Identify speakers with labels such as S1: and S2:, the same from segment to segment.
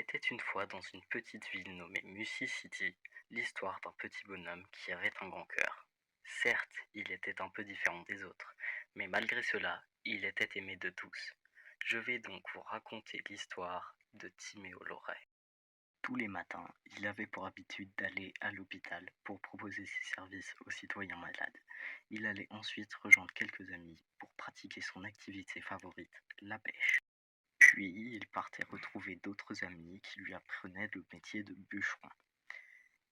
S1: était une fois dans une petite ville nommée Musi City l'histoire d'un petit bonhomme qui avait un grand cœur. Certes, il était un peu différent des autres, mais malgré cela, il était aimé de tous. Je vais donc vous raconter l'histoire de Timéo Loret. Tous les matins, il avait pour habitude d'aller à l'hôpital pour proposer ses services aux citoyens malades. Il allait ensuite rejoindre quelques amis pour pratiquer son activité favorite, la pêche. Puis il partait retrouver d'autres amis qui lui apprenaient le métier de bûcheron.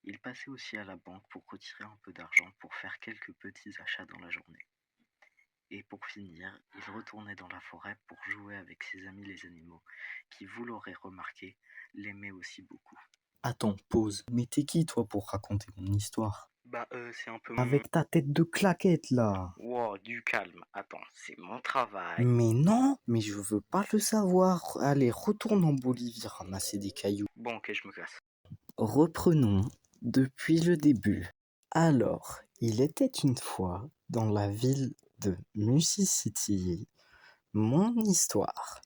S1: Il passait aussi à la banque pour retirer un peu d'argent pour faire quelques petits achats dans la journée. Et pour finir, il retournait dans la forêt pour jouer avec ses amis les animaux, qui, vous l'aurez remarqué, l'aimaient aussi beaucoup.
S2: Attends, pause. Mais t'es qui, toi, pour raconter mon histoire?
S1: C'est un peu mon...
S2: Avec ta tête de claquette, là.
S1: Wow, du calme. Attends, c'est mon travail.
S2: Mais non, mais je veux pas le savoir. Allez, retourne en Bolivie ramasser des cailloux.
S1: Bon, ok, je me casse.
S2: Reprenons depuis le début. Alors, il était une fois dans la ville de Musi City mon histoire.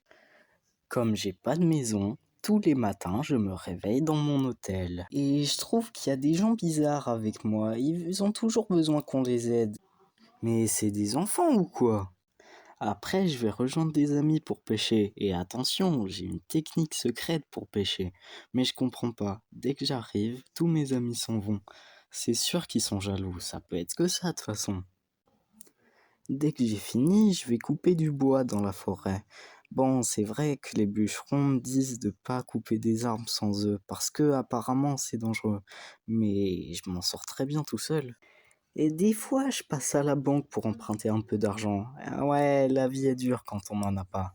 S2: Comme j'ai pas de maison, tous les matins je me réveille dans mon hôtel. Et je trouve qu'il y a des gens bizarres avec moi. Ils ont toujours besoin qu'on les aide. Mais c'est des enfants ou quoi? Après, je vais rejoindre des amis pour pêcher. Et attention, j'ai une technique secrète pour pêcher. Mais je comprends pas. Dès que j'arrive, tous mes amis s'en vont. C'est sûr qu'ils sont jaloux. Ça peut être que ça de toute façon. Dès que j'ai fini, je vais couper du bois dans la forêt. Bon, c'est vrai que les bûcherons me disent de pas couper des arbres sans eux, parce que apparemment c'est dangereux. Mais je m'en sors très bien tout seul. Et des fois, je passe à la banque pour emprunter un peu d'argent. Ah ouais, la vie est dure quand on n'en a pas.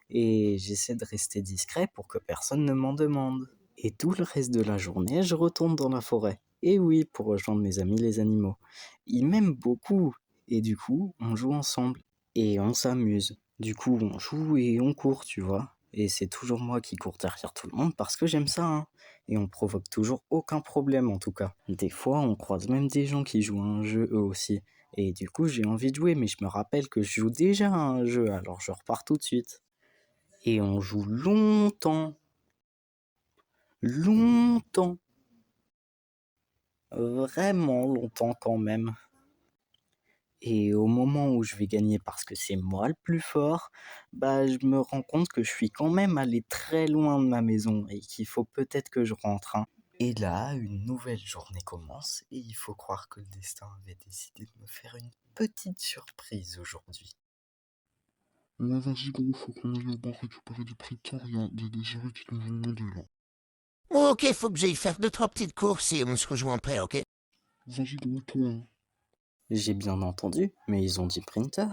S2: Et j'essaie de rester discret pour que personne ne m'en demande. Et tout le reste de la journée, je retourne dans la forêt. Et oui, pour rejoindre mes amis les animaux. Ils m'aiment beaucoup. Et du coup, on joue ensemble. Et on s'amuse. Du coup, on joue et on court, tu vois. Et c'est toujours moi qui cours derrière tout le monde parce que j'aime ça, hein. Et on provoque toujours aucun problème en tout cas. Des fois, on croise même des gens qui jouent à un jeu eux aussi. Et du coup, j'ai envie de jouer, mais je me rappelle que je joue déjà à un jeu, alors je repars tout de suite. Et on joue longtemps. Longtemps. Vraiment longtemps quand même. Et au moment où je vais gagner parce que c'est moi le plus fort, je me rends compte que je suis quand même allé très loin de ma maison et qu'il faut peut-être que je rentre, hein. Et là, une nouvelle journée commence et il faut croire que le destin avait décidé de me faire une petite surprise aujourd'hui.
S3: Ouais, vas-y, gros, faut qu'on aille au bar récupérer des printers, il y a des désirés qui nous ont demandé là.
S4: Ok, faut que j'aille faire 2-3 petites courses et on se rejoint après, ok?
S3: Vas-y, gros, toi, hein.
S2: J'ai bien entendu, mais ils ont dit printer.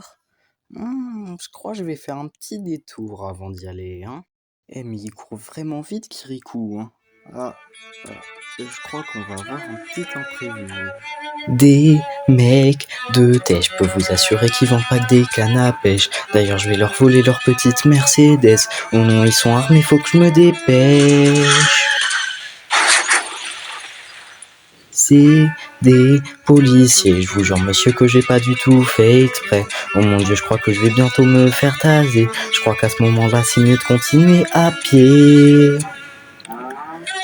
S2: Je crois que je vais faire un petit détour avant d'y aller, hein. Eh, mais il court vraiment vite, Kirikou, hein. Ah, euh, je crois qu'on va avoir un petit imprévu. Des mecs de tête, je peux vous assurer qu'ils vendent pas que des cannes à pêche. D'ailleurs, je vais leur voler leur petite Mercedes. Oh non, ils sont armés, faut que je me dépêche. C'est des policiers, je vous jure monsieur que j'ai pas du tout fait exprès. Oh mon dieu, je crois que je vais bientôt me faire taser. Je crois qu'à ce moment-là, c'est mieux de continuer à pied.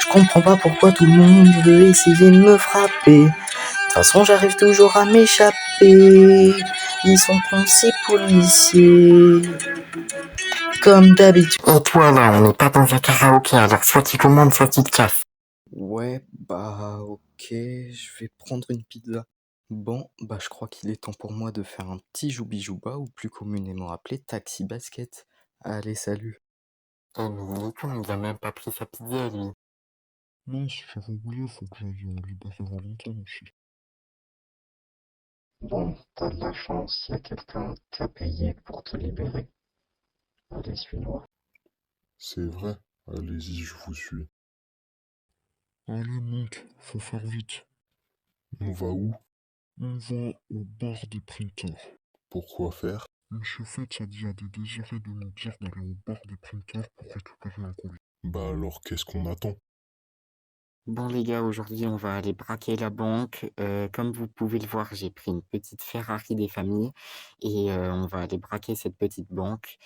S2: Je comprends pas pourquoi tout le monde veut essayer de me frapper. De toute façon, j'arrive toujours à m'échapper. Ils sont cons ces policiers. Comme d'habitude.
S4: Et toi là, on n'est pas dans un karaoké, alors soit tu commandes, soit tu te casses.
S2: Ouais, ok, je vais prendre une pizza. Bon, je crois qu'il est temps pour moi de faire un petit joubijouba, ou plus communément appelé taxi basket. Allez, salut.
S4: Eh mais il est con, il a même pas pris sa pizza lui.
S3: Non, si ça va rouler, faut que j'aille libérer Valentin aussi.
S5: Bon, t'as de la chance, y a quelqu'un qui a payé pour te libérer. Allez, suis-moi.
S3: C'est vrai, allez-y, je vous suis. Allez, monte, faut faire vite. On va où? On va au bar des printers. Pourquoi faire? Monsieur Fetch a dit à des désirés de nous dire d'aller au bar des printers pour récupérer un colis. Bah alors, qu'est-ce qu'on attend?
S4: Bon les gars, aujourd'hui on va aller braquer la banque. Comme vous pouvez le voir, j'ai pris une petite Ferrari des familles et on va aller braquer cette petite banque.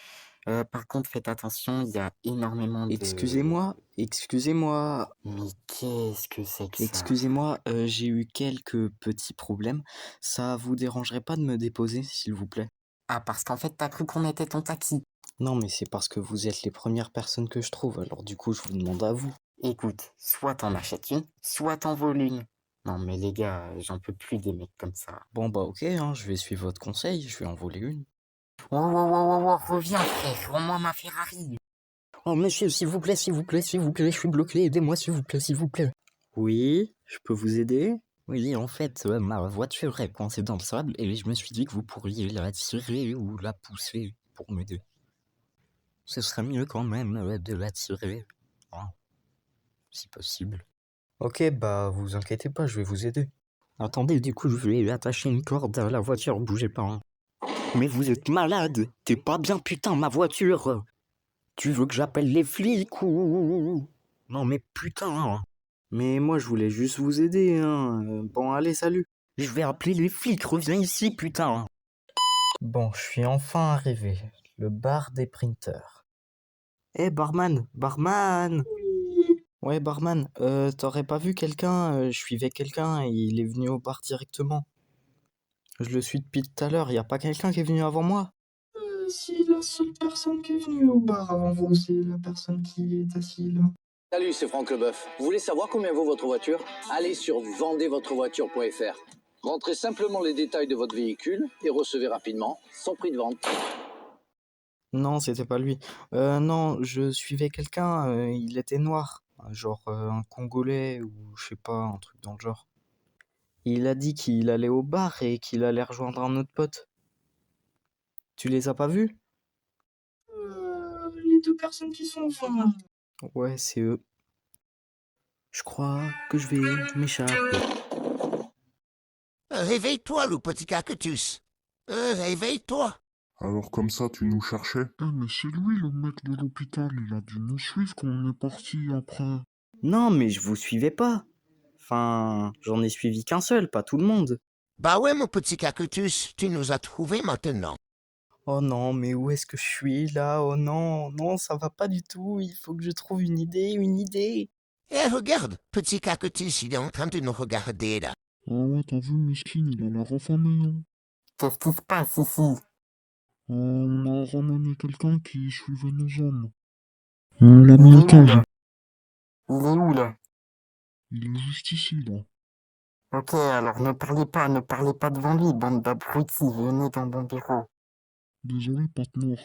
S4: Par contre, faites attention, il y a énormément de...
S2: Excusez-moi, excusez-moi,
S4: Mais qu'est-ce que c'est que ça?
S2: excusez-moi, j'ai eu quelques petits problèmes. Ça vous dérangerait pas de me déposer, s'il vous plaît?
S4: Ah, parce qu'en fait, t'as cru qu'on était ton taxi.
S2: Non, mais c'est parce que vous êtes les premières personnes que je trouve, alors du coup, je vous demande à vous.
S4: Écoute, soit t'en achètes une, soit t'en voles une. Non mais les gars, j'en peux plus des mecs comme ça.
S2: Bon bah ok, hein, je vais suivre votre conseil, je vais en voler une.
S4: Oh, oh, oh, oh, oh, reviens frère, rends-moi ma Ferrari.
S2: Oh monsieur, s'il vous plaît, s'il vous plaît, s'il vous plaît, je suis bloqué, aidez-moi s'il vous plaît, s'il vous plaît. Oui, je peux vous aider? Oui, en fait, ma voiture est coincée dans le sable et je me suis dit que vous pourriez la tirer ou la pousser pour m'aider. Ce serait mieux quand même de la tirer, hein, si possible. Ok, bah vous inquiétez pas, je vais vous aider. Attendez, du coup, je vais attacher une corde à la voiture, bougez pas. Hein. Mais vous êtes malade, t'es pas bien putain ma voiture. Tu veux que j'appelle les flics ou... Non mais putain. Mais moi je voulais juste vous aider, hein. Bon allez, salut. Je vais appeler les flics, reviens ici, putain. Bon, je suis enfin arrivé. Le bar des printers. Eh barman, barman. Ouais barman, t'aurais pas vu quelqu'un, je suivais quelqu'un et il est venu au bar directement. Je le suis depuis tout à l'heure, y a pas quelqu'un qui est venu avant moi? Si, la seule personne qui est venue au bar avant vous, c'est la personne qui est assise là.
S6: Salut, c'est Franck Leboeuf. Vous voulez savoir combien vaut votre voiture? Allez sur vendezvotrevoiture.fr. Rentrez simplement les détails de votre véhicule et recevez rapidement son prix de vente.
S2: Non, c'était pas lui. Non, je suivais quelqu'un, il était noir. Genre un Congolais ou je sais pas, un truc dans le genre. Il a dit qu'il allait au bar et qu'il allait rejoindre un autre pote. Tu les as pas vus? Les deux personnes qui sont enfin là. Ouais, c'est eux. Je crois que je vais m'échapper.
S7: Réveille-toi, le petit cactus. Réveille-toi.
S3: Alors comme ça, tu nous cherchais?
S8: Eh, mais c'est lui le mec de l'hôpital, il a dû nous suivre quand on est parti après.
S2: Non, mais je vous suivais pas. Enfin, j'en ai suivi qu'un seul, pas tout le monde.
S7: Bah ouais, mon petit cactus, tu nous as trouvés maintenant.
S2: Oh non, mais où est-ce que je suis là? Oh non, non, ça va pas du tout. Il faut que je trouve une idée, une idée.
S7: Eh, regarde, petit cactus, il est en train de nous regarder là.
S8: Ah ouais, t'as vu, Miskin, il a l'air affamé, hein.
S4: Qu'est-ce qui se passe ici?
S8: On a ramené quelqu'un qui suivait nos hommes.
S4: Il
S8: L'a
S4: est
S8: mis en
S4: où
S8: cage.
S4: là? Il est où là?
S8: Il est juste ici, là.
S4: Ok, alors ne parlez pas devant lui, bande d'abrutis, venez dans mon bureau.
S8: Désolé, patte noire.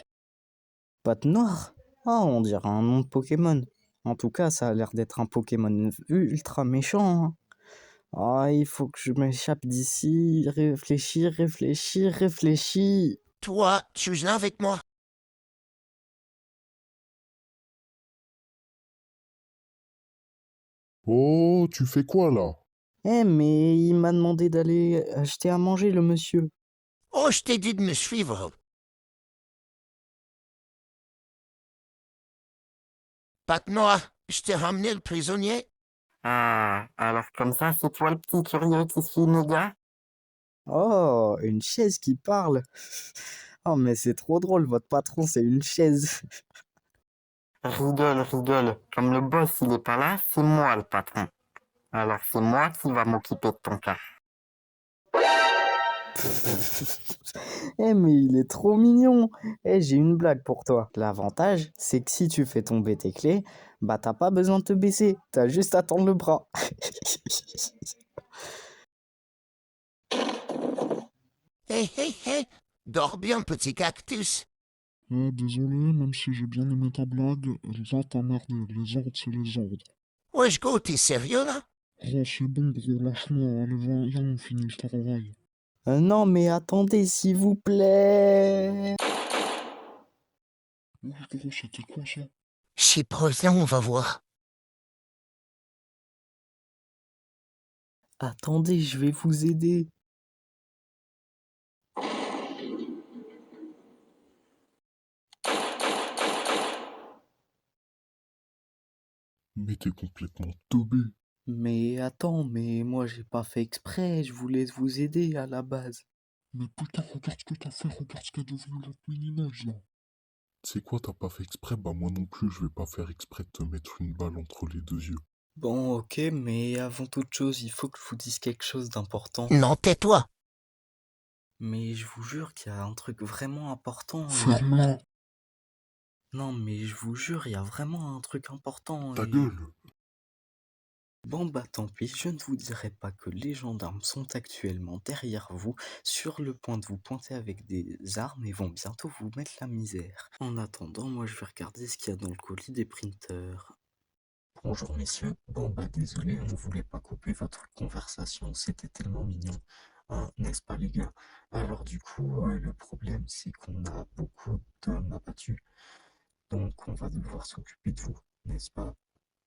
S2: Patte noire? Ah, on dirait un nom de Pokémon. En tout cas, ça a l'air d'être un Pokémon ultra méchant. Hein. Ah, il faut que je m'échappe d'ici. Réfléchis, réfléchis, réfléchis.
S7: Toi, tu viens avec moi.
S3: Oh, tu fais quoi là?
S2: Eh, mais il m'a demandé d'aller acheter à manger, le monsieur.
S7: Oh, je t'ai dit de me suivre. Patte noire, je t'ai ramené le prisonnier.
S4: Ah, alors comme ça, c'est toi le petit curieux qui suit mes gars?
S2: Oh, une chaise qui parle. Oh, mais c'est trop drôle, votre patron, c'est une chaise.
S4: Rigole, rigole. Comme le boss, il est pas là, c'est moi le patron. Alors c'est moi qui va m'occuper de ton cas.
S2: Eh, mais il est trop mignon. Eh, j'ai une blague pour toi. L'avantage, c'est que si tu fais tomber tes clés, bah t'as pas besoin de te baisser. T'as juste à tendre le bras.
S7: Hé, hé, hé. Dors bien, petit cactus.
S8: Eh, désolé, même si j'ai bien aimé ta blague, là t'as merdé, les ordres c'est les ordres.
S7: Wesh, go, t'es sérieux là?
S8: Oh, c'est bon, gros, lâche-moi, allez, viens, on finit le travail.
S2: Non, mais attendez, s'il vous plaît.
S8: Oui, gros, c'était quoi ça?
S7: Je sais pas, viens, on va voir.
S2: Attendez, je vais vous aider.
S3: Mais t'es complètement teubé.
S2: Mais attends, mais moi j'ai pas fait exprès, je voulais vous aider à la base.
S8: Mais putain, regarde ce que t'as fait, regarde ce qu'est devenu notre mini-neige là.
S3: C'est quoi, t'as pas fait exprès? Bah moi non plus, je vais pas faire exprès de te mettre une balle entre les deux yeux.
S2: Bon, ok, mais avant toute chose, il faut que je vous dise quelque chose d'important.
S7: Non, tais-toi.
S2: Mais je vous jure qu'il y a un truc vraiment important.
S8: Ferme-la.
S2: Non, mais je vous jure, il y a vraiment un truc important.
S3: Ta gueule!
S2: Bon bah tant pis, je ne vous dirai pas que les gendarmes sont actuellement derrière vous, sur le point de vous pointer avec des armes et vont bientôt vous mettre la misère. En attendant, moi je vais regarder ce qu'il y a dans le colis des printers. Bonjour messieurs, bon bah désolé, on ne voulait pas couper votre conversation, c'était tellement mignon, hein, n'est-ce pas les gars? Alors du coup, le problème c'est qu'on a beaucoup d'hommes abattus, donc on va devoir s'occuper de vous, n'est-ce pas?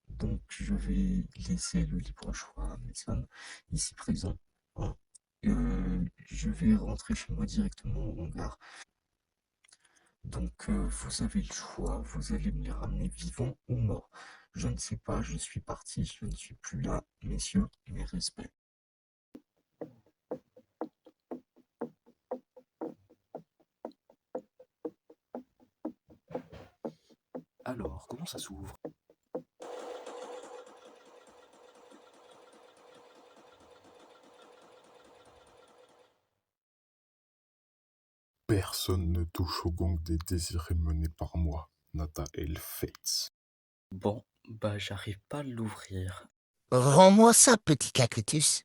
S2: Donc je vais laisser le libre choix à mes hommes ici présents, hein. Je vais rentrer chez moi directement au hangar. Donc vous avez le choix, vous allez me les ramener vivants ou morts. Je ne sais pas, je suis parti, je ne suis plus là, messieurs, mes respects. Alors, comment ça s'ouvre?
S3: Personne ne touche au gang des désirés mené par moi, Nathael Fates.
S2: Bon, bah j'arrive pas à l'ouvrir.
S7: Rends-moi ça, petit cactus.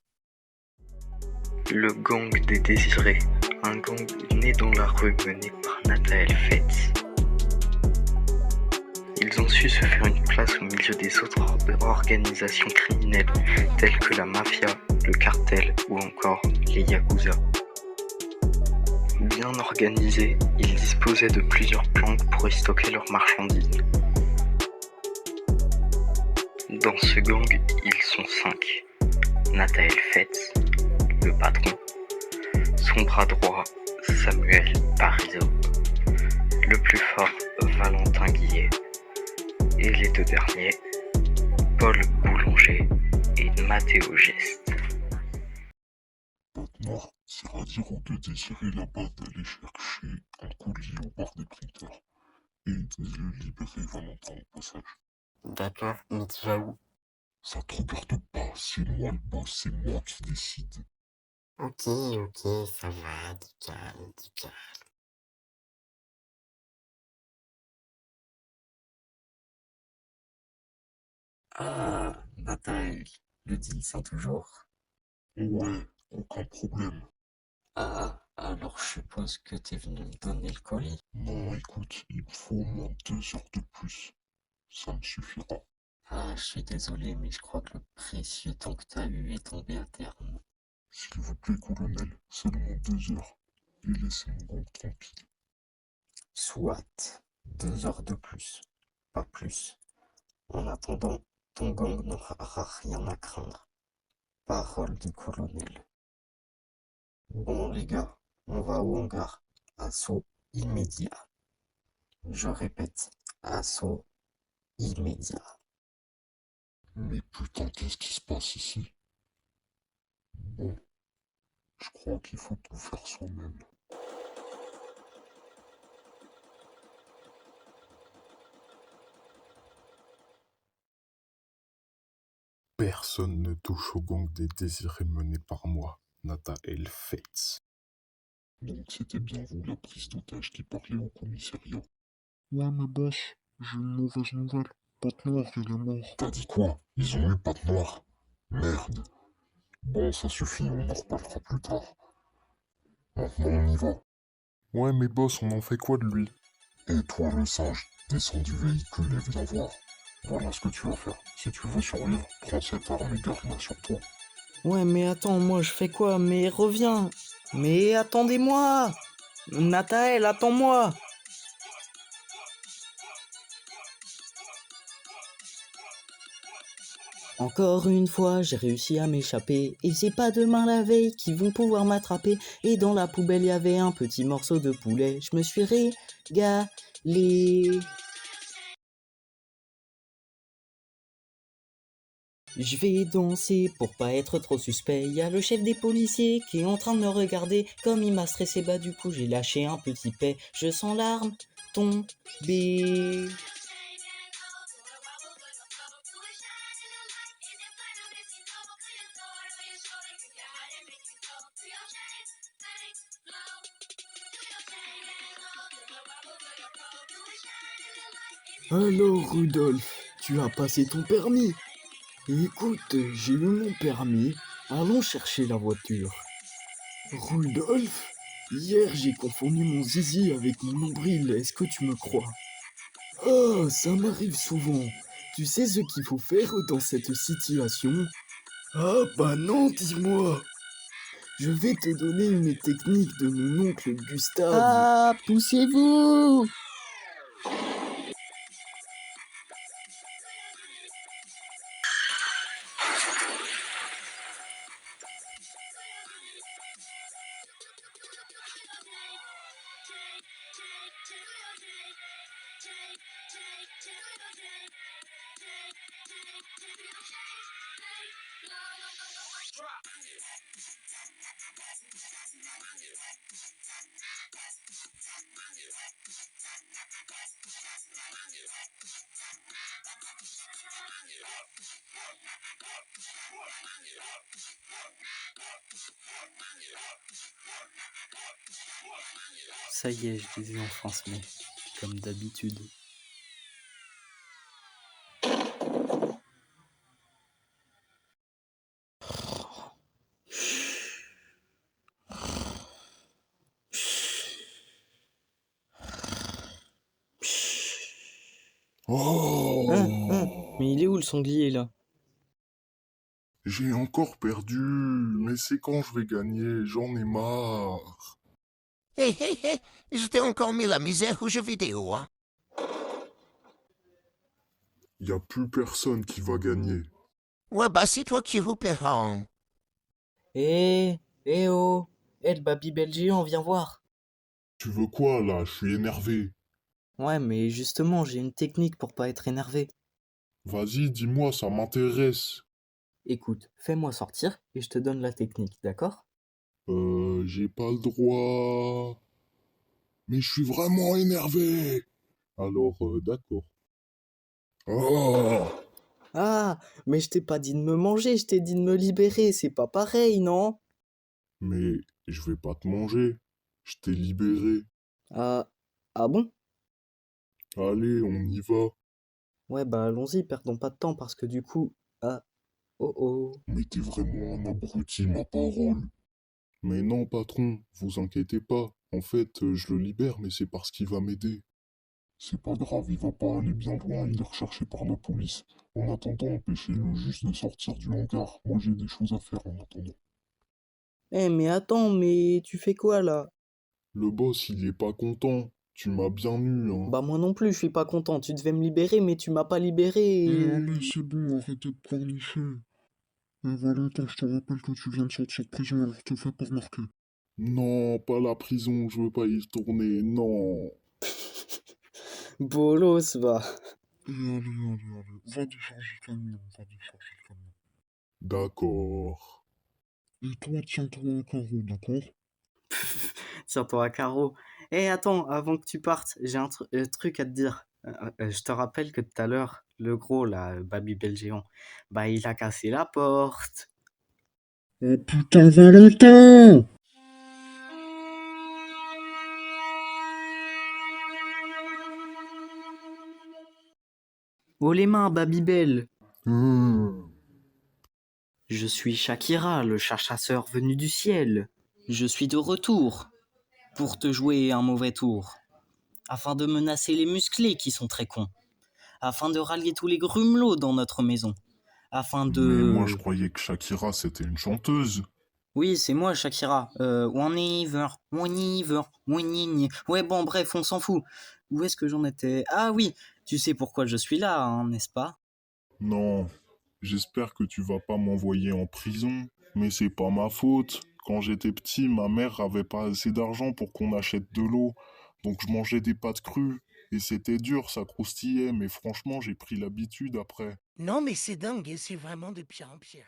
S1: Le gang des désirés, un gang né dans la rue mené par Nathael Fates. Ils ont su se faire une place au milieu des autres organisations criminelles telles que la mafia, le cartel ou encore les yakuza. Bien organisés, ils disposaient de plusieurs planques pour y stocker leurs marchandises. Dans ce gang, ils sont 5. Nathael Fates, le patron, son bras droit, Samuel Parizeau, le plus fort, Valentin Guillet, et les 2 derniers, Paul Boulanger et Mathéo Geste.
S3: Boîte noire, c'est à dire aux 2 désirés là-bas d'aller chercher un colis au bar des printers et de libérer Valentin au passage.
S4: D'accord, mais tu vas où?
S3: Ça te regarde pas, c'est moi le boss, c'est moi qui décide.
S4: Ok, ça va, du calme, du calme.
S2: Ah, Nathael, le deal c'est toujours.
S3: Ouais, aucun problème.
S2: Ah, alors je suppose que t'es venu me donner le colis.
S3: Non, écoute, il me faut au moins 2 heures de plus. Ça me suffira.
S2: Ah, je suis désolé, mais je crois que le précieux temps que t'as eu est tombé à terme.
S3: S'il vous plaît, colonel, seulement 2 heures. Et laissez mon gang tranquille.
S2: Soit 2 heures de plus, pas plus. En attendant, ton gang n'aura rien à craindre. Parole du colonel. Bon les gars, on va au hangar. Assaut immédiat. Je répète, assaut immédiat.
S3: Mais putain, qu'est-ce qui se passe ici? Bon, je crois qu'il faut tout faire soi-même. Personne ne touche au gang des désirés mené par moi, Nathael Fates. Donc c'était bien vous la prise d'otage qui parlait au commissariat.
S8: Ouais, mais boss, j'ai une mauvaise nouvelle. Boîte noire, il est mort.
S3: T'as dit quoi? Ils ont eu patte noire? Merde. Bon, ça suffit, on en reparlera plus tard. Maintenant on y va. Ouais, mais boss, on en fait quoi de lui? Et toi le singe, descends du véhicule et viens voir. Voilà ce que tu vas faire. Si tu veux survivre, prends cette arme et garde-la sur toi.
S2: Ouais, mais attends, moi je fais quoi? Mais reviens! Mais attendez-moi! Nathael, attends-moi! Encore une fois, j'ai réussi à m'échapper, et c'est pas demain la veille qu'ils vont pouvoir m'attraper. Et dans la poubelle, y avait un petit morceau de poulet. Je me suis régalé. Je vais danser pour pas être trop suspect. Y a le chef des policiers qui est en train de me regarder. Comme il m'a stressé, bah du coup j'ai lâché un petit paix. Je sens l'arme tomber. Alors, Rudolph, tu as passé ton permis? Écoute, j'ai eu mon permis. Allons chercher la voiture. Rudolph, hier j'ai confondu mon zizi avec mon nombril. Est-ce que tu me crois? Ah, ça m'arrive souvent. Tu sais ce qu'il faut faire dans cette situation? Ah bah non, dis-moi. Je vais te donner une technique de mon oncle Gustave. Ah, poussez-vous! Ça y est, je les ai enfin semés, comme d'habitude.
S3: Oh,
S2: Mais il est où le sanglier là?
S3: j'ai encore perdu, mais c'est quand je vais gagner, j'en ai marre.
S7: Hé, hé, hé, je t'ai encore mis la misère aux jeux vidéo, hein.
S3: Y a plus personne qui va gagner.
S7: Ouais, bah c'est toi qui vous paiera.
S2: Oh, le Babybel géant, viens voir.
S3: Tu veux quoi là? Je suis énervé.
S2: Ouais, mais justement, j'ai une technique pour pas être énervé.
S3: Vas-y, dis-moi, ça m'intéresse.
S2: Écoute, fais-moi sortir et je te donne la technique, d'accord?
S3: J'ai pas le droit. Mais je suis vraiment énervé. Alors, d'accord. Oh,
S2: Ah, mais je t'ai pas dit de me manger, je t'ai dit de me libérer, c'est pas pareil, non?
S3: mais je vais pas te manger. Je t'ai libéré.
S2: Ah, ah bon?
S3: Allez, on y va.
S2: Ouais, bah allons-y, perdons pas de temps parce que du coup... Ah, oh oh.
S3: Mais t'es vraiment un abruti, ma parole. Mais non, patron, vous inquiétez pas. En fait, je le libère, mais c'est parce qu'il va m'aider. C'est pas grave, il va pas aller bien loin, il est recherché par la police. En attendant, empêchez-le juste de sortir du hangar. Moi, j'ai des choses à faire en attendant.
S2: Eh, mais attends, mais tu fais quoi là?
S3: Le boss, il est pas content. Tu m'as bien eu, hein.
S2: Bah moi non plus, je suis pas content, tu devais me libérer, mais tu m'as pas libéré
S8: Eh,
S2: et...
S8: allez, c'est bon, arrêtez de pleurnicher. Et Valentin, je te rappelle que tu viens de sortir de prison, alors te fais pas remarquer.
S3: Non, pas la prison, je veux pas y retourner, non.
S2: Bolos, va.
S8: Allez, va décharger le camion, va décharger le camion.
S3: D'accord.
S8: Et toi, tiens-toi à carreau, d'accord?
S2: Tiens-toi à carreau. Eh, attends, avant que tu partes, j'ai un truc à te dire. Je te rappelle que tout à l'heure, le gros, là, Babybel géant, bah il a cassé la porte.
S8: Oh putain, Valentin!
S2: Oh les mains, Babybel!
S3: Hmm.
S2: Je suis Shakira, le chat-chasseur venu du ciel. Je suis de retour pour te jouer un mauvais tour, afin de menacer les musclés qui sont très cons, afin de rallier tous les grumelots dans notre maison, afin de...
S3: Mais moi, je croyais que Shakira, c'était une chanteuse.
S2: Oui, c'est moi, Shakira. Whenever. Ouais, bon, bref, on s'en fout. Où est-ce que j'en étais? Ah oui, tu sais pourquoi je suis là, hein, n'est-ce pas?
S3: Non, j'espère que tu vas pas m'envoyer en prison. Mais c'est pas ma faute. Quand j'étais petit, ma mère avait pas assez d'argent pour qu'on achète de l'eau. Donc je mangeais des pâtes crues. Et c'était dur, ça croustillait. Mais franchement, j'ai pris l'habitude après.
S7: Non, mais c'est dingue, et c'est vraiment de pire en pire.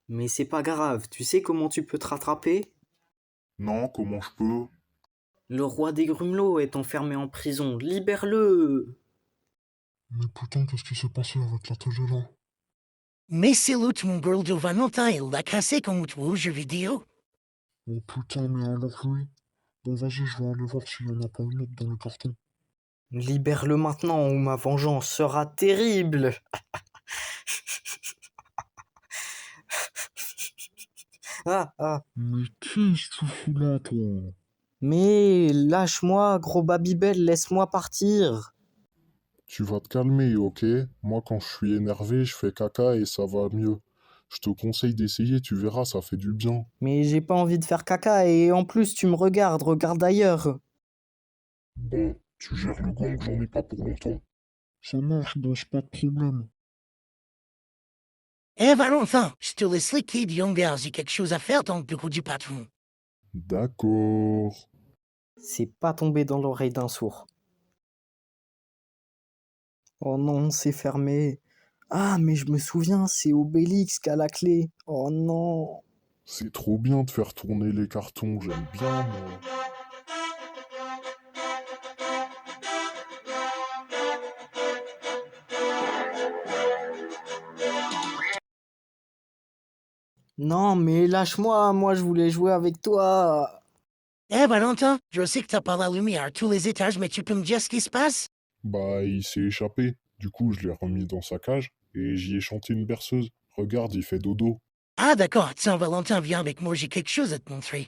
S2: Mais c'est pas grave, tu sais comment tu peux te rattraper?
S3: Non, comment je peux?
S2: Le roi des grumelots est enfermé en prison. Libère-le!
S8: Mais putain, qu'est-ce qui s'est passé avec la télé là?
S7: Mais c'est l'autre mon girl de Valentin, il l'a cassé comme tu aux jeux vidéo.
S8: Oh putain, mais alors lui? Bon, vas-y, je vais aller voir s'il y en a pas une autre dans le carton.
S2: Libère-le maintenant ou ma vengeance sera terrible! Ah!
S8: Mais qu'est-ce que tu fous là, toi?
S2: Mais lâche-moi, gros Babybel, laisse-moi partir!
S3: Tu vas te calmer, ok? Moi, quand je suis énervé, je fais caca et ça va mieux. Je te conseille d'essayer, tu verras, ça fait du bien.
S2: Mais j'ai pas envie de faire caca et en plus tu me regarde ailleurs!
S3: Bon, tu gères le gang, j'en ai pas pour longtemps.
S8: Ça marche, boss, pas de problème.
S7: Eh Valentin, je te laisse les kids Youngers, j'ai quelque chose à faire dans le bureau du patron.
S3: D'accord.
S2: C'est pas tombé dans l'oreille d'un sourd. Oh non, c'est fermé. Ah, mais je me souviens, c'est Obélix qui a la clé. Oh non.
S3: C'est trop bien de faire tourner les cartons, j'aime bien, moi.
S2: Non, mais lâche-moi, moi je voulais jouer avec toi.
S7: Eh Valentin, je sais que t'as pas la lumière à tous les étages, mais tu peux me dire ce qui se passe?
S3: Bah, il s'est échappé. Du coup, je l'ai remis dans sa cage et j'y ai chanté une berceuse. Regarde, il fait dodo.
S7: Ah d'accord, tiens Valentin, viens avec moi, j'ai quelque chose à te montrer.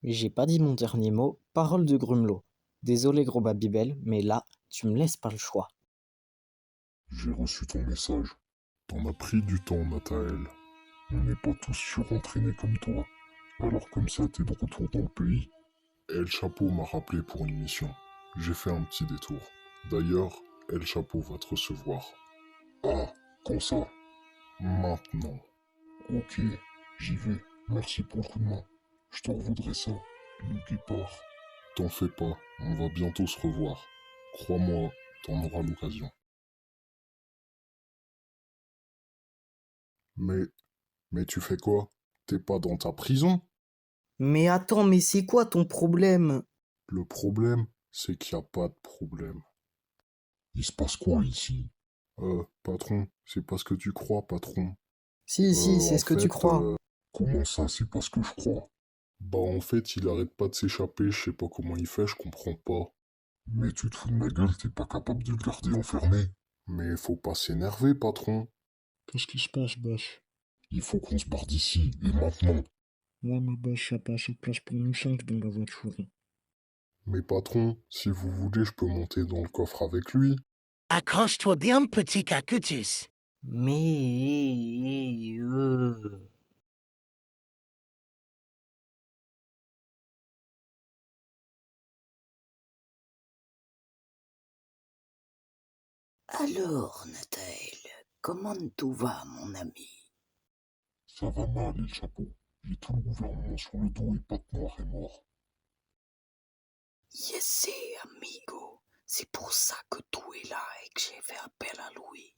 S2: J'ai pas dit mon dernier mot, parole de grumelot. Désolé gros Babybel, mais là, tu me laisses pas le choix.
S3: J'ai reçu ton message. T'en as pris du temps, Nathael. On n'est pas tous surentraînés comme toi. Alors comme ça, t'es de retour dans le pays. El Chapeau m'a rappelé pour une mission. J'ai fait un petit détour. D'ailleurs, El Chapeau va te recevoir. Ah, quand ça? Maintenant. Ok, j'y vais. Merci pour le coup de main. Je t'en voudrais ça, le guépard. T'en fais pas, on va bientôt se revoir. Crois-moi, t'en auras l'occasion. Mais tu fais quoi? T'es pas dans ta prison?
S2: Mais attends, mais c'est quoi ton problème?
S3: Le problème, c'est qu'il n'y a pas de problème. Il se passe quoi ici? Patron, c'est pas ce que tu crois, patron.
S2: Si, c'est
S3: En
S2: ce que tu
S3: fait,
S2: crois.
S3: comment ça, c'est pas ce que je crois? Bah en fait, il arrête pas de s'échapper, je sais pas comment il fait, je comprends pas. Mais tu te fous de ma gueule, t'es pas capable de le garder enfermé. Mais faut pas s'énerver, patron.
S8: Qu'est-ce qui se passe, boss?
S3: Il faut qu'on se barre d'ici, et maintenant.
S8: Ouais, mais boss, y a pas assez de place pour nous 5 dans la voiture.
S3: Mais patron, si vous voulez, je peux monter dans le coffre avec lui.
S7: Accroche-toi bien, petit cactus.
S2: Mais... Alors, Nathael, comment tout va, mon ami?
S3: Ça va mal, El Chapeau. J'ai tout le gouvernement sur le dos et Patte Noire est mort.
S2: Yes, amigo. C'est pour ça que tout est là et que j'ai fait appel à Louis.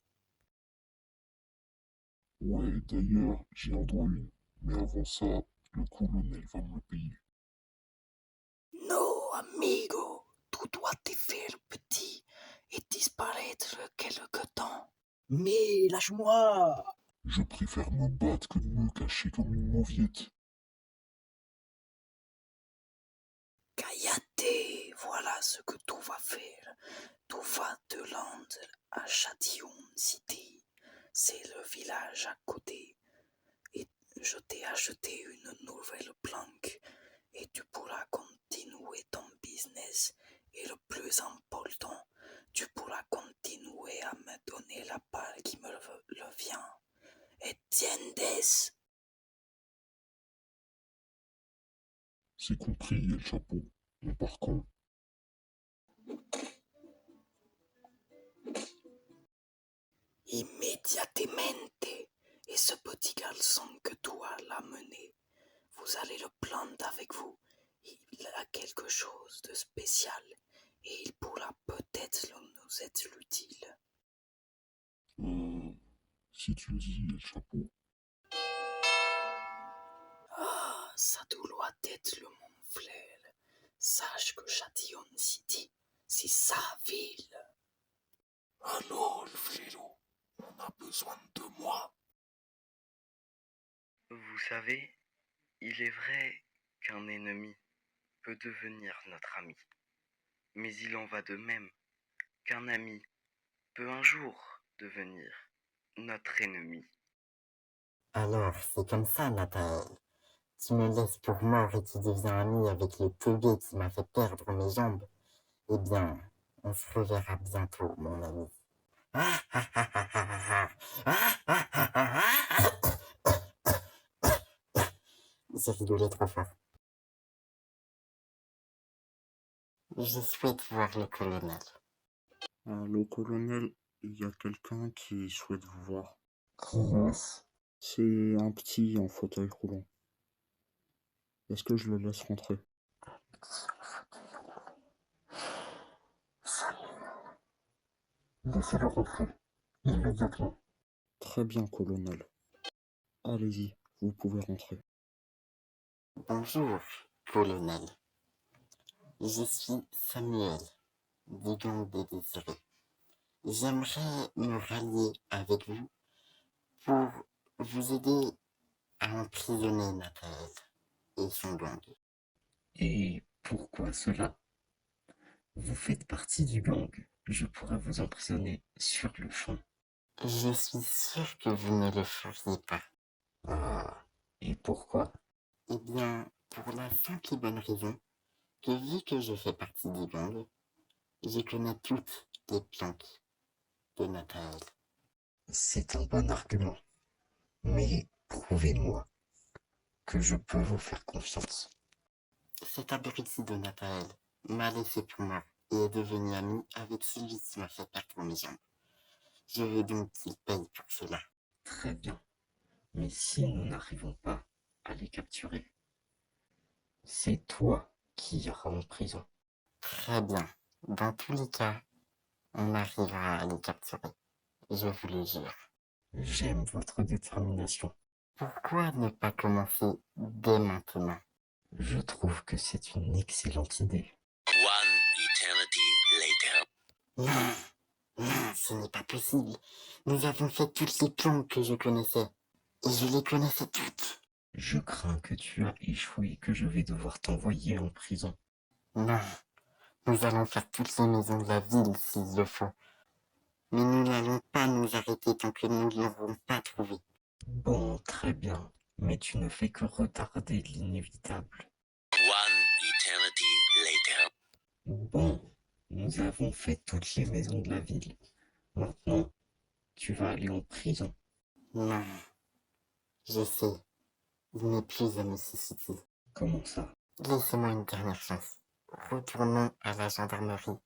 S3: Ouais, d'ailleurs, j'ai un droit une. Mais avant ça, le colonel va me le payer.
S2: Non, amigo. Tout doit te faire petit et disparaître quelque temps. Mais lâche-moi.
S3: Je préfère me battre que de me cacher comme une mauviette.
S2: Cállate, voilà ce que tu vas faire. Tu vas te rendre à Châtillon City. C'est le village à côté. Et je t'ai acheté une nouvelle planque. Et tu pourras continuer ton business. Et le plus important, tu pourras continuer à me donner la part qui me le vient. Entiendes?
S3: C'est compris, El Chapeau. On part quand?
S2: Immédiatement. Et ce petit garçon que tu as l'amené, vous allez le prendre avec vous. Il a quelque chose de spécial et il pourra peut-être nous être utile.
S3: Si tu le dis, El Chapeau.
S2: Ah, ça doit être le mon frère. Sache que Châtillon City, c'est sa ville.
S3: Alors, Philo, on a besoin de moi.
S1: Vous savez, il est vrai qu'un ennemi peut devenir notre ami. Mais il en va de même qu'un ami peut un jour devenir notre ennemi.
S4: Alors, c'est comme ça, Nathanaël. Tu me laisses pour mort et tu deviens ami avec le teubé qui m'a fait perdre mes jambes. Eh bien, on se reverra bientôt, mon ami. J'ai rigolé trop fort. Je souhaite voir le colonel.
S8: Le colonel, il y a quelqu'un qui souhaite vous voir.
S5: Qui est-ce?
S8: C'est un petit en fauteuil roulant. Est-ce que je le laisse rentrer?
S5: Laissez-le rentrer, immédiatement.
S8: Très bien, colonel. Allez-y, vous pouvez rentrer.
S4: Bonjour, colonel. Je suis Samuel, du gang des désirés. J'aimerais me rallier avec vous pour vous aider à emprisonner Nathanaël et son gang.
S5: Et pourquoi cela? Vous faites partie du gang. Je pourrais vous emprisonner sur le champ.
S4: Je suis sûr que vous ne le feriez pas.
S5: Ah, et pourquoi?
S4: Eh bien, pour la simple et bonne raison que vu que je fais partie du gang, je connais toutes les planques de Nathanaël.
S5: C'est un bon argument. Mais prouvez-moi que je peux vous faire confiance.
S4: Cet abruti de Nathanaël m'a laissé pour mort et est devenu ami avec celui qui m'a fait perdre mes jambes. Je veux donc qu'il paye pour cela.
S5: Très bien. Mais si nous n'arrivons pas à les capturer, c'est toi qui iras en prison.
S4: Très bien. Dans tous les cas, on arrivera à les capturer. Je vous le jure.
S5: J'aime votre détermination.
S4: Pourquoi ne pas commencer dès maintenant?
S5: Je trouve que c'est une excellente idée.
S4: Non, non, ce n'est pas possible. Nous avons fait toutes les planques que je connaissais. Et je les connaissais toutes.
S5: Je crains que tu as échoué et que je vais devoir t'envoyer en prison.
S4: Non, nous allons faire toutes les maisons de la ville s'il le faut. Mais nous n'allons pas nous arrêter tant que nous ne l'aurons pas trouvé.
S5: Bon, très bien. Mais tu ne fais que retarder l'inévitable. Bon, nous avons fait toutes les maisons de la ville. Maintenant, tu vas aller en prison.
S4: Non, je sais. Il n'est plus à Mississippi.
S5: Comment ça?
S4: Laissez-moi une dernière chance. Retournons à la gendarmerie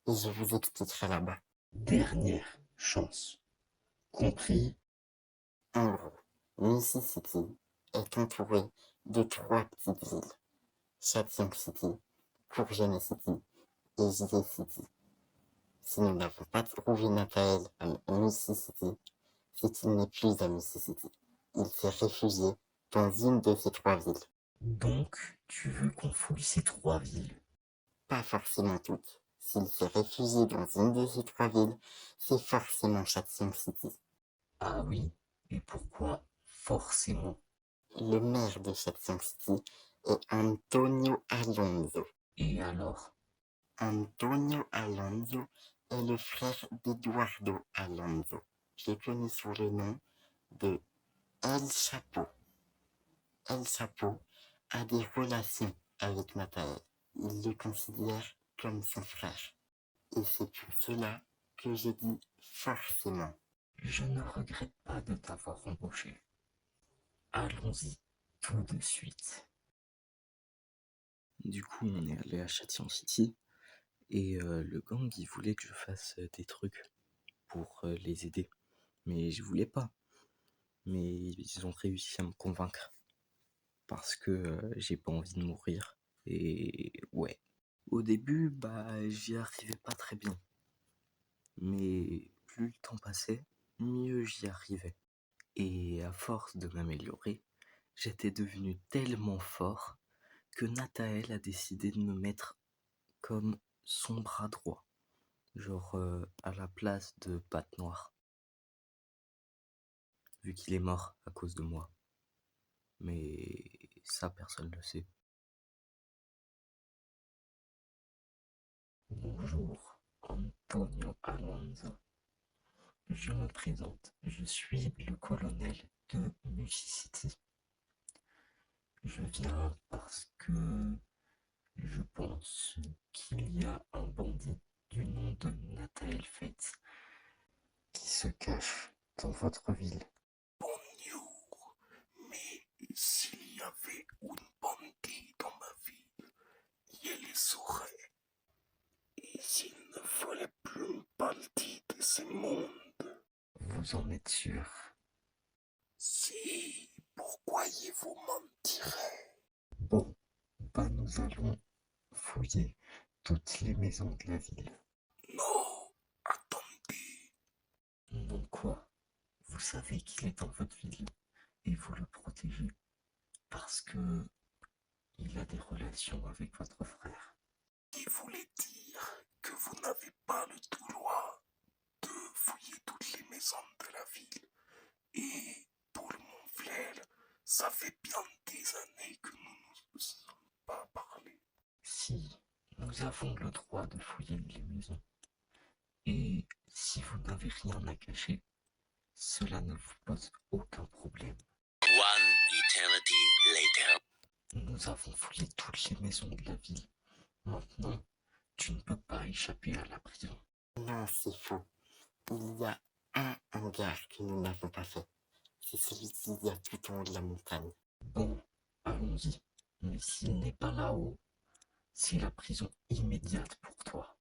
S4: et je vous expliquerai là-bas.
S5: Dernière chance. Compris?
S4: En gros, Mississippi est entouré de 3 petites villes. Châtillon City, Courgenay City et JJ City. Si nous n'avons pas trouvé Nathanaël à Mississippi, c'est qu'il n'est plus à Mississippi. Il s'est réfugié dans une de ces 3 villes.
S5: Donc, tu veux qu'on fouille ces 3 villes?
S4: Pas forcément toutes. S'il s'est réfugié dans une de ces 3 villes, c'est forcément Châtillon City.
S5: Ah oui? Et pourquoi forcément?
S4: Le maire de Châtillon City est Antonio Alonso.
S5: Et alors?
S4: Antonio Alonso est le frère d'Eduardo Alonso, qui est connu sous le nom de El Chapo. El Chapo a des relations avec Nathanaël. Il le considère comme son frère. Et c'est pour cela que je dis forcément.
S5: Je ne regrette pas de t'avoir embauché. Allons-y tout de suite.
S2: Du coup, on est allé à Châtillon City et le gang, il voulait que je fasse des trucs pour les aider. Mais je voulais pas. Mais ils ont réussi à me convaincre parce que j'ai pas envie de mourir. Et ouais. Au début, j'y arrivais pas très bien. Mais plus le temps passait, mieux j'y arrivais. Et à force de m'améliorer, j'étais devenu tellement fort que Nathael a décidé de me mettre comme son bras droit, genre à la place de Patte Noire, vu qu'il est mort à cause de moi. Mais ça, personne ne le sait.
S5: Bonjour, Antonio Alonso. Je me présente, je suis le colonel de Music City. Je viens parce que je pense qu'il y a un bandit du nom de Nathael Fetz qui se cache dans votre ville.
S3: Bonjour, mais s'il y avait une bandit dans ma ville, je le saurais. Et s'il ne fallait plus une bandit de ce monde,
S5: Vous en êtes sûr?
S3: si, pourquoi je vous mentirais?
S5: Bon, nous allons fouiller toutes les maisons de la ville.
S3: Non, attendez.
S5: Non quoi? Vous savez qu'il est dans votre ville et vous le protégez parce que il a des relations avec votre frère.
S3: Il voulait dire que vous n'avez pas le droit de fouiller toutes les maisons de la ville. Et pour mon frère, ça fait bien des années que nous ne nous sommes pas parlé.
S5: Si, nous avons le droit de fouiller les maisons. Et si vous n'avez rien à cacher, cela ne vous pose aucun problème.
S7: One eternity later.
S5: Nous avons fouillé toutes les maisons de la ville. Maintenant, tu ne peux pas échapper à la prison.
S4: Non, c'est faux. Il y a un hangar que nous n'avons pas fait. C'est celui qui y a tout en haut de la montagne.
S5: Bon, allons-y. Mais s'il n'est pas là-haut, c'est la prison immédiate pour toi.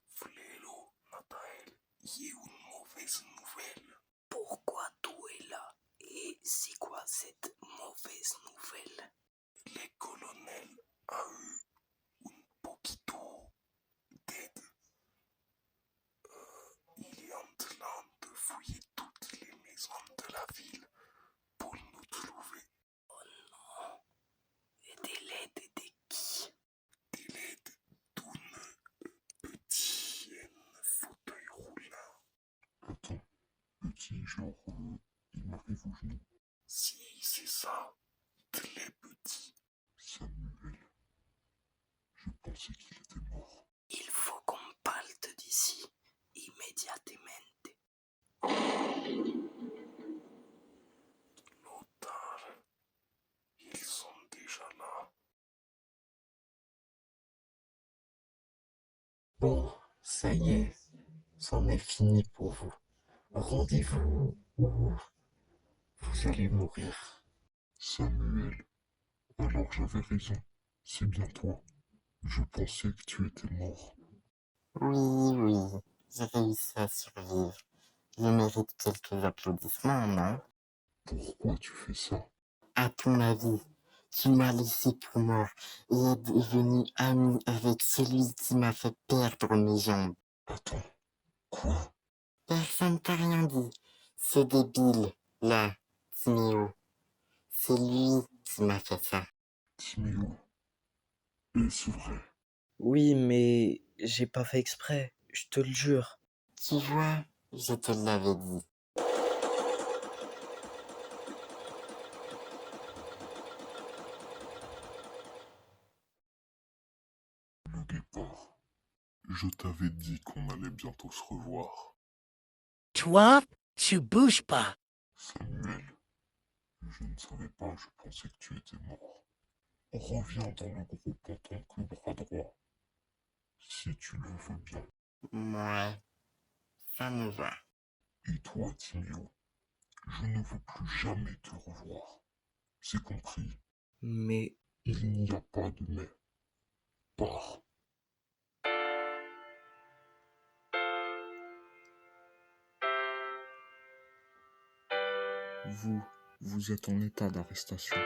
S3: Flélo, Nathael, il y a une mauvaise nouvelle.
S2: Pourquoi tout est là? Et c'est quoi cette mauvaise nouvelle?
S3: Le colonel a eu un poquito d'aide. Il est en train de fouiller toutes les maisons de la ville pour nous trouver.
S2: Et des LED et des qui?
S3: De l'aide d'une petite fauteuil roulant.
S8: Attends, petit, genre, il m'arrive au genou.
S3: Si, c'est ça. Très petit.
S8: Samuel, je pensais qu'il était mort.
S2: Il faut qu'on parle d'ici immédiatement.
S3: Lothar, ils sont déjà là.
S5: Bon, ça y est, c'en est fini pour vous. Rendez-vous ou vous allez mourir.
S8: Samuel, alors j'avais raison. C'est bien toi. Je pensais que tu étais mort.
S4: Oui, j'ai réussi à survivre. Je mérite quelques applaudissements, non?
S8: Pourquoi tu fais ça?
S4: À ton avis, tu m'as laissé pour mort et est devenu ami avec celui qui m'a fait perdre mes jambes.
S8: Attends, quoi?
S4: Personne t'a rien dit. Ce débile, là, Timéo, c'est lui qui m'a fait ça.
S8: Timéo, est-ce vrai?
S2: Oui, mais j'ai pas fait exprès, je te le jure.
S4: Tu vois, je te l'avais dit.
S8: Le guépard. Je t'avais dit qu'on allait bientôt se revoir.
S7: Toi, tu bouges pas.
S8: Samuel, je ne savais pas, je pensais que tu étais mort. Reviens dans le groupe en tant que bras droit. Si tu le veux bien.
S4: Ouais, ça me va.
S8: Et toi, Timéo, je ne veux plus jamais te revoir. C'est compris.
S2: Mais
S8: Il n'y a pas de mais. Pars. Vous êtes en état d'arrestation.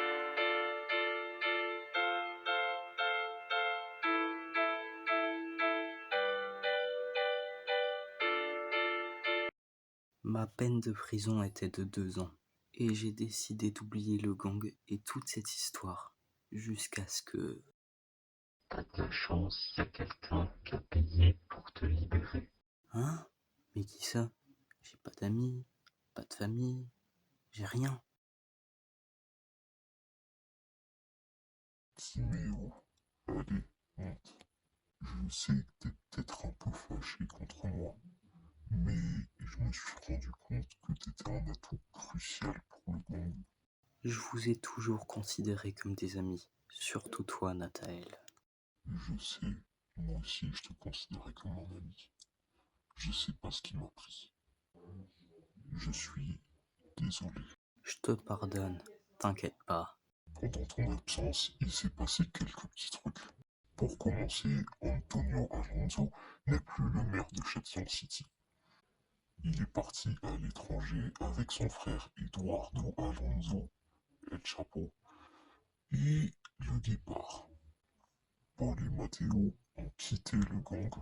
S2: ma peine de prison était de 2 ans. Et j'ai décidé d'oublier le gang et toute cette histoire, jusqu'à ce que...
S5: T'as de la chance, y a quelqu'un qui a payé pour te libérer.
S2: Hein? Mais qui ça? J'ai pas d'amis, pas de famille, j'ai rien.
S8: Timéo, allez, monte. Je sais que t'es peut-être un peu fâché contre moi, mais je me suis rendu compte que t'étais un atout crucial pour le gang.
S2: Je vous ai toujours considéré comme des amis, surtout toi, Nathael.
S8: Je sais, moi aussi je te considérais comme un ami. Je sais pas ce qui m'a pris. Je suis désolé.
S2: Je te pardonne, t'inquiète pas.
S8: Pendant ton absence, il s'est passé quelques petits trucs. Pour commencer, Antonio Alonso n'est plus le maire de Shetland City. Il est parti à l'étranger avec son frère Eduardo Alonso, El Chapo, et le Guépard. Paul et Matteo ont quitté le gang.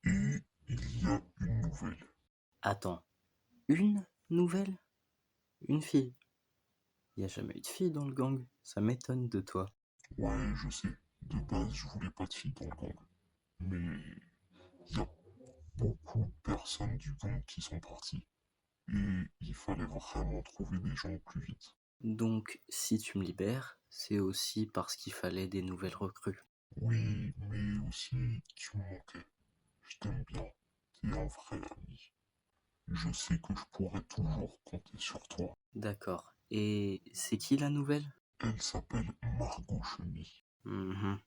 S8: Et il y a une nouvelle.
S2: Attends, une nouvelle? Une fille? Y a jamais eu de fille dans le gang, ça m'étonne de toi.
S8: Ouais, je sais. De base, je voulais pas de filles dans le gang. Mais il y a beaucoup de personnes du gang qui sont parties. Et il fallait vraiment trouver des gens au plus vite.
S2: Donc, si tu me libères, c'est aussi parce qu'il fallait des nouvelles recrues.
S8: Oui, mais aussi, tu me manquais. Je t'aime bien. T'es un vrai ami. Je sais que je pourrais toujours compter sur toi.
S2: D'accord. Et c'est qui la nouvelle?
S8: Elle s'appelle Margot Cheny.
S2: Mhm.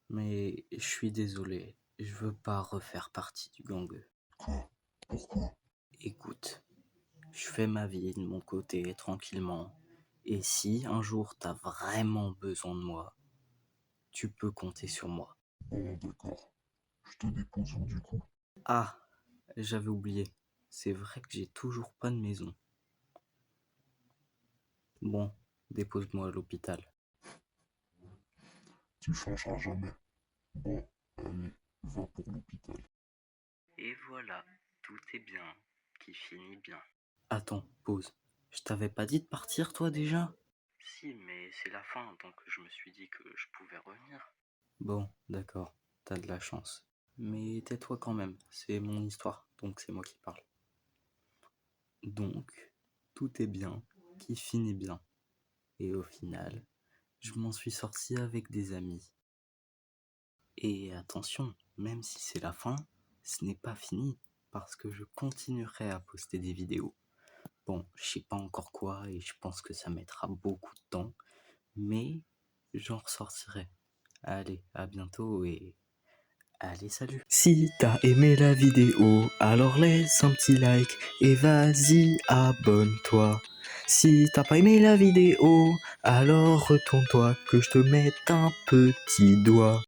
S2: Mais je suis désolé, je veux pas refaire partie du gang.
S8: Quoi? Pourquoi?
S2: Écoute, je fais ma vie de mon côté tranquillement. Et si un jour t'as vraiment besoin de moi, tu peux compter sur moi.
S8: Bon, d'accord. Je te dépose où du coup?
S2: Ah, j'avais oublié. C'est vrai que j'ai toujours pas de maison. Bon, dépose-moi à l'hôpital.
S8: Tu changeras jamais. Bon, allez, va pour l'hôpital.
S1: Et voilà, tout est bien, qui finit bien.
S2: Attends, pause. Je t'avais pas dit de partir toi déjà?
S1: Si, mais c'est la fin, donc je me suis dit que je pouvais revenir.
S2: Bon, d'accord, t'as de la chance. Mais tais-toi quand même, c'est mon histoire, donc c'est moi qui parle. Donc, tout est bien, qui finit bien. Et au final, je m'en suis sorti avec des amis. Et attention, même si c'est la fin, ce n'est pas fini, parce que je continuerai à poster des vidéos. Bon, je sais pas encore quoi, et je pense que ça mettra beaucoup de temps, mais j'en ressortirai. Allez, à bientôt et... Allez, salut. Si t'as aimé la vidéo, alors laisse un petit like et vas-y, abonne-toi. Si t'as pas aimé la vidéo, alors retourne-toi que je te mette un petit doigt.